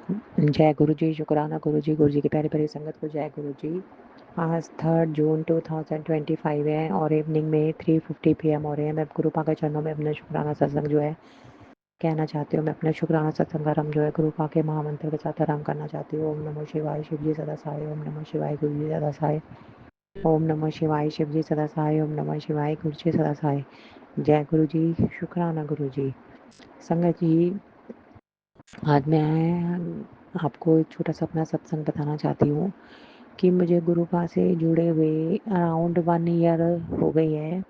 जय गुरु जी, शुक्राना गुरु जी की प्यारी प्यारी संगत को जय गुरु जी। आज 3 जून 2025 है और इवनिंग में 3:50 PM हो रहे हैं। मैं गुरु पा के चरणों में अपना शुक्राना सत्संग जो है कहना चाहती हूँ। मैं अपना शुक्राना सत्संग आरंभ जो है गुरु पा के महामंत्र के साथ आराम करना चाहती हूँ। ओम नमः शिवाय शिव जी सदा सहाय, ओम नमः शिवाय गुरु जी सदा सहाय, ओम नमः शिवाय शिव जी सदा सहाय, ओम नमः शिवाय गुरु जी सदा सहाय। जय गुरु जी, शुक्राना गुरु जी। संगत जी, आज मैं आपको एक छोटा सा अपना सत्संग बताना चाहती हूँ कि मुझे गुरुपा से जुड़े हुए अराउंड 1 ईयर हो गई है।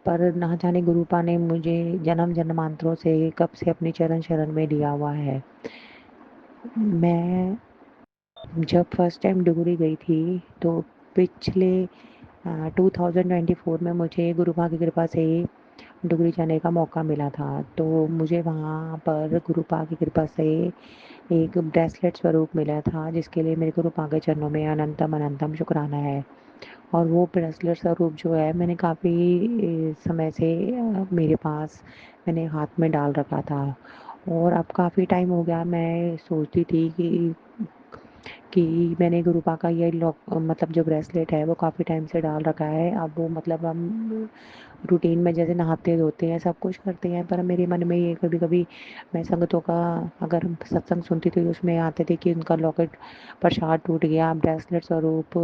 पर ना जाने गुरुपा ने मुझे जन्म जन्मांतरों से कब से अपनी चरण शरण में लिया हुआ है। मैं जब फर्स्ट टाइम डुगरी गई थी तो पिछले 2024 में मुझे गुरुपा की कृपा से डुगरी जाने का मौका मिला था। तो मुझे वहाँ पर गुरुपा की कृपा से एक ब्रेसलेट स्वरूप मिला था, जिसके लिए मेरे गुरुपा के चरणों में अनंतम अनंतम शुक्राना है। और वो ब्रेसलेट स्वरूप जो है मैंने काफ़ी समय से मेरे पास मैंने हाथ में डाल रखा था। और अब काफ़ी टाइम हो गया, मैं सोचती थी कि मैंने गुरुपा का ये लॉक मतलब जो ब्रेसलेट है वो काफ़ी टाइम से डाल रखा है। अब वो मतलब हम रूटीन में जैसे नहाते धोते हैं सब कुछ करते हैं, पर मेरे मन में ये कभी कभी मैं संगतों का अगर सत्संग सुनती थी उसमें आते थे कि उनका लॉकेट प्रसाद टूट गया, ब्रेसलेट स्वरूप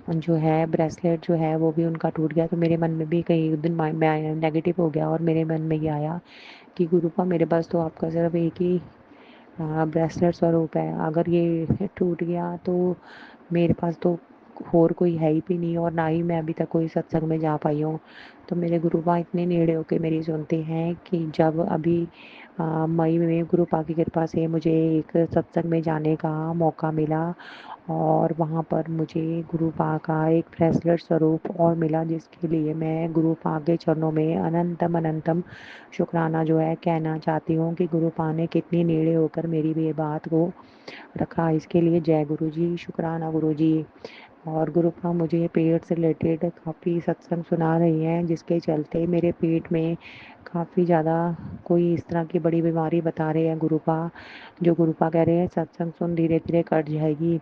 जो है ब्रेसलेट जो है वो भी उनका टूट गया। तो मेरे मन में भी कई दिन मैं नेगेटिव हो गया और मेरे मन में ये आया कि गुरुपा मेरे पास तो आपका सिर्फ एक ही ब्रेसलेट स्वरूप है। अगर ये टूट गया तो मेरे पास तो और कोई है ही भी नहीं, और ना ही मैं अभी तक कोई सत्संग में जा पाई हूँ। तो मेरे गुरुपा इतने नेड़े होके मेरी सुनते हैं कि जब अभी मई में गुरुपा की कृपा से मुझे एक सत्संग में जाने का मौका मिला और वहाँ पर मुझे गुरुपा का एक ब्रेसलेट स्वरूप और मिला, जिसके लिए मैं गुरुपा के चरणों में अनंतम अनंतम शुक्राना जो है कहना चाहती हूँ कि गुरुपा ने कितनी नेड़े होकर मेरी भी ये बात को रखा। इसके लिए जय गुरु जी, शुक्राना गुरु जी। और गुरुपा मुझे पेट से रिलेटेड काफ़ी सत्संग सुना रही हैं, जिसके चलते मेरे पेट में काफ़ी ज़्यादा कोई इस तरह की बड़ी बीमारी बता रहे हैं गुरुपा, जो गुरुपा कह रहे हैं सत्संग सुन धीरे धीरे कट जाएगी।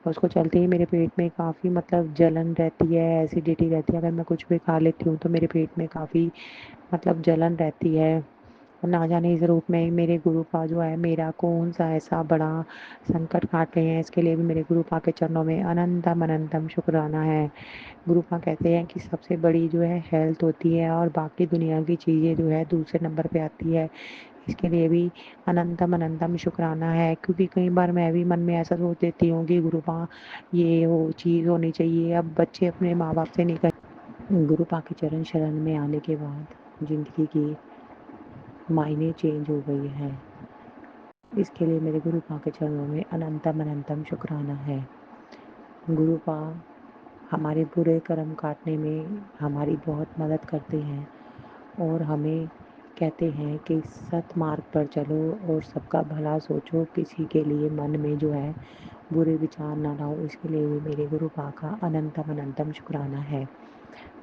उसको चलते ही मेरे पेट में काफ़ी मतलब जलन रहती है, एसिडिटी रहती है। अगर मैं कुछ भी खा लेती हूँ तो मेरे पेट में काफ़ी मतलब जलन रहती है। ना जाने इस रूप में मेरे गुरुपा जो है मेरा कौन सा ऐसा बड़ा संकट काट रहे हैं, इसके लिए भी मेरे गुरुपा के चरणों में अनंतम अनंतम शुक्राना है। गुरुपा कहते हैं कि सबसे बड़ी जो है हेल्थ होती है और बाकी दुनिया की चीज़ें जो है दूसरे नंबर पे आती है। इसके लिए भी अनंतम अनंतम शुक्राना है, क्योंकि कई बार मैं भी मन में ऐसा सोच देती हूँ कि गुरुपा ये वो चीज़ होनी चाहिए। अब बच्चे अपने माँ बाप से नहीं कर, गुरुपा के चरण शरण में आने के बाद ज़िंदगी की मायने चेंज हो गई है। इसके लिए मेरे गुरुपा के चरणों में अनंतम अनंतम शुक्राना है। गुरुपा हमारे बुरे कर्म काटने में हमारी बहुत मदद करते हैं और हमें कहते हैं कि सतमार्ग पर चलो और सबका भला सोचो, किसी के लिए मन में जो है बुरे विचार ना लाओ। इसके लिए भी मेरे गुरुपा का अनंतम अनंतम शुक्राना है।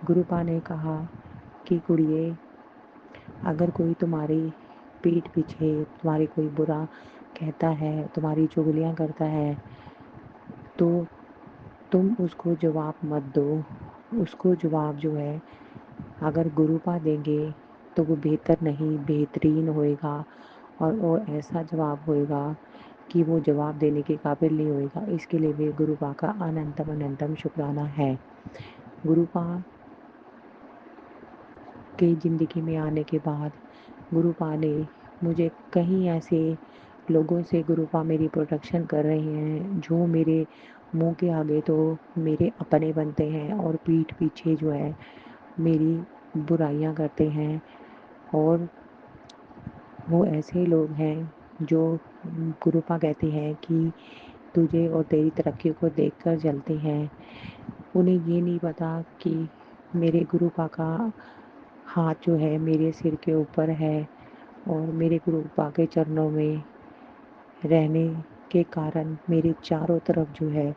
गुरुपा ने कहा कि कुड़िए, अगर कोई तुम्हारी पीठ पीछे तुम्हारी कोई बुरा कहता है, तुम्हारी चुगलियाँ करता है, तो तुम उसको जवाब मत दो। उसको जवाब जो है अगर गुरुपा देंगे तो वो बेहतर नहीं बेहतरीन होएगा, और वो ऐसा जवाब होएगा कि वो जवाब देने के काबिल नहीं होएगा। इसके लिए भी गुरुपा का अनंतम अनंतम शुक्राना है। गुरुपा के ज़िंदगी में आने के बाद गुरुपा ने मुझे कहीं ऐसे लोगों से गुरुपा मेरी प्रोटेक्शन कर रहे हैं जो मेरे मुंह के आगे तो मेरे अपने बनते हैं और पीठ पीछे जो है मेरी बुराइयां करते हैं। और वो ऐसे लोग हैं जो गुरुपा कहते हैं कि तुझे और तेरी तरक्की को देखकर जलते हैं। उन्हें ये नहीं पता कि मेरे गुरुपा का हाथ जो है मेरे सिर के ऊपर है और मेरे गुरुपा के चरणों में रहने के कारण मेरे चारों तरफ जो है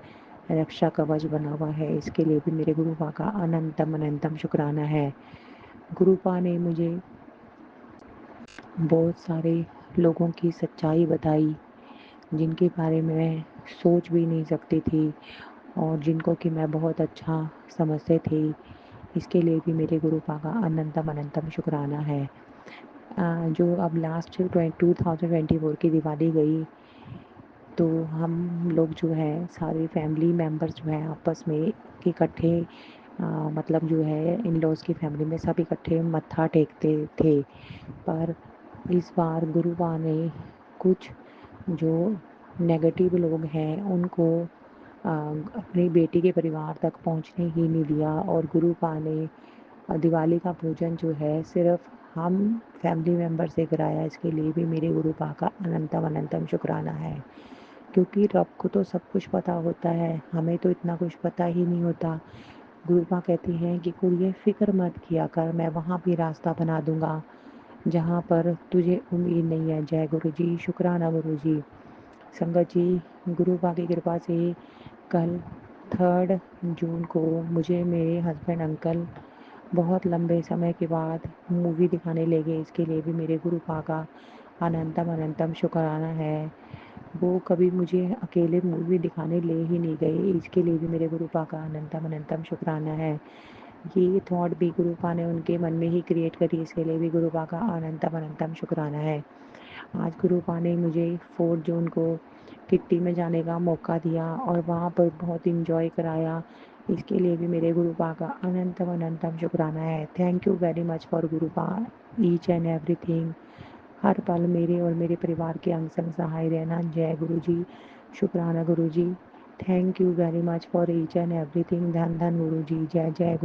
रक्षा कवच बना हुआ है। इसके लिए भी मेरे गुरुपा का अनंतम अनंतम शुक्राना है। गुरुपा ने मुझे बहुत सारे लोगों की सच्चाई बताई, जिनके बारे में मैं सोच भी नहीं सकती थी और जिनको कि मैं बहुत अच्छा समझते थे। इसके लिए भी मेरे गुरुपा का अनंतम अनंतम शुक्राना है। जो अब लास्ट 2024 की दिवाली गई, तो हम लोग जो है सारे फैमिली मेम्बर्स जो है आपस में इकट्ठे, मतलब जो है इन लॉज की फैमिली में सब इकट्ठे मत्था टेकते थे। पर इस बार गुरुपा ने कुछ जो नेगेटिव लोग हैं उनको अपनी बेटी के परिवार तक पहुंचने ही नहीं दिया, और गुरुपा ने दिवाली का भोजन जो है सिर्फ हम फैमिली मेम्बर से कराया। इसके लिए भी मेरे गुरुपा का अनंतम अनंतम शुक्राना है, क्योंकि रब को तो सब कुछ पता होता है, हमें तो इतना कुछ पता ही नहीं होता। गुरुपा कहती हैं कि कुड़िए फिक्र मत किया कर, मैं वहाँ भी रास्ता बना दूंगा जहाँ पर तुझे उम्मीद नहीं है। जय गुरु जी, शुक्राना गुरु जी। संगत जी, गुरुपा की कृपा से कल 3 जून को मुझे मेरे हस्बैंड अंकल बहुत लंबे समय के बाद मूवी दिखाने ले गए। इसके लिए भी मेरे गुरुपा का अनंतम अनंतम शुक्राना है। वो कभी मुझे अकेले मूवी दिखाने ले ही नहीं गए, इसके लिए भी मेरे गुरुपा का अनंतम अनंतम शुक्राना है। ये थॉट भी गुरुपा ने उनके मन में ही क्रिएट करी, इसके लिए भी गुरुपा का अनंतम अनंतम शुक्राना है। आज गुरुपा ने मुझे 4 जून को किट्टी में जाने का मौका दिया और वहाँ पर बहुत इंजॉय कराया। इसके लिए भी मेरे गुरुपा का अनंतम अनंतम शुक्राना है। Thank you very much for गुरुपा, ईच एंड एवरीथिंग। हर पल मेरे और मेरे परिवार के अंग संग सहाय रहना। जय गुरु जी, शुक्राना Guru ji. Thank you very much for each and everything. धन धन गुरु जी, जय जय गुरु।